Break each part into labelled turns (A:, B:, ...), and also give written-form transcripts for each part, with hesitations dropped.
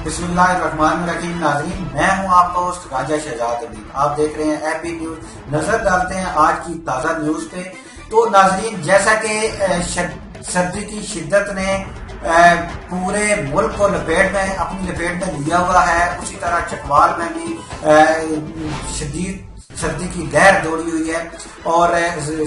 A: बिस्मिल्लाहिर्रहमानिर्रहीम। नाज़रीन, मैं हूं आपका होस्ट राजा शहजाद अली। आप देख रहे हैं एपी न्यूज। नजर डालते हैं आज की ताज़ा न्यूज पे। तो नाज़रीन, जैसा कि सर्दी की शिद्दत ने पूरे मुल्क को अपनी लपेट में लिया हुआ है, उसी तरह चकवाल में भी शदीद सर्दी की लहर दौड़ी हुई है और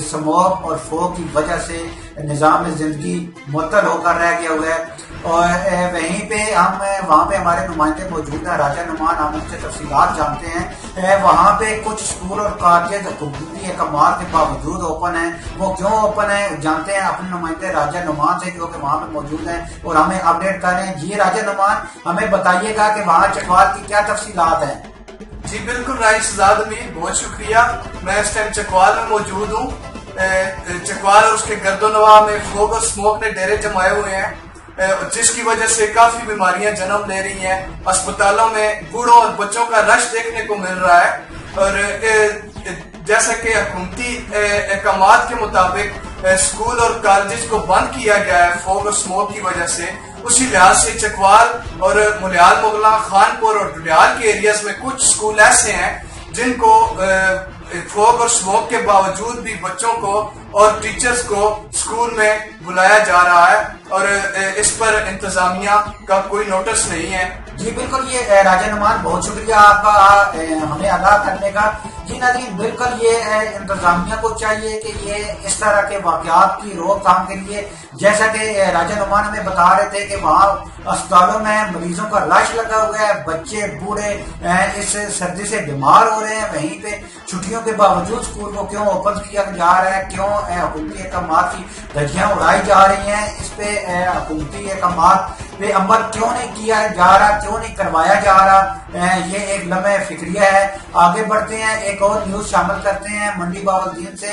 A: स्मॉग और फोग की वजह से निज़ाम जिंदगी मुअत्तल होकर रह गया हुआ है। और वहीं पे वहाँ पे हमारे नुमाइंदे मौजूद हैं, राजा नुमान। हम उनसे तफसीलात जानते हैं। वहाँ पे कुछ स्कूल और कॉलेज हुकूमती अहकाम के बावजूद ओपन है। वो क्यों ओपन है जानते हैं अपने नुमाइंदे राजा नुमान से, जो कि वहाँ पे मौजूद हैं और हमें अपडेट कर रहे हैं। जी राजा नुमान, हमें बताइएगा कि वहाँ चकवाल की क्या तफसीलात है।
B: जी बिल्कुल राइट शहजाद अली, बहुत शुक्रिया। मैं इस टाइम चकवाल में मौजूद हूँ। चकवाल और उसके गर्दोनवा में फोग और स्मोक ने डेरे जमाए हुए हैं, जिसकी वजह से काफी बीमारियां जन्म ले रही हैं। अस्पतालों में बूढ़ों और बच्चों का रश देखने को मिल रहा है। और जैसा कि हुकूमती अहकाम के मुताबिक स्कूल और कॉलेज को बंद किया गया है फोग और स्मोक की वजह से, उसी लिहाज से चकवाल और मुलियाल मुगला, खानपुर और डुडियाल के एरियाज में कुछ स्कूल ऐसे हैं जिनको फोग और स्मोक के बावजूद भी बच्चों को और टीचर्स को स्कूल में बुलाया जा रहा है और इस पर इंतजामिया का कोई नोटिस नहीं है।
A: जी बिल्कुल, ये राजा नुमान, बहुत शुक्रिया आपका हमें आगाह करने का। जी नाज़रीन, बिल्कुल ये इंतजामिया को चाहिए कि ये इस तरह के वाकयात की रोकथाम के लिए, जैसा कि राजा नुमान हमें बता रहे थे कि वहाँ अस्पतालों में मरीजों का रश लगा हुआ है, बच्चे बूढ़े इस सर्दी से बीमार हो रहे हैं। वहीं पे छुट्टियों के बावजूद स्कूल को क्यों ओपन किया जा रहा है, क्यों हुकूमती अहकाम की धज्जियां उड़ाई जा रही हैं, इस पे हुकूमती अहकाम पे अमल क्यों नहीं किया जा रहा, क्यों नहीं करवाया जा रहा, ये एक लम्हे फिक्रिया है। आगे बढ़ते हैं, एक और न्यूज शामिल करते हैं मंडी बावलदीन से।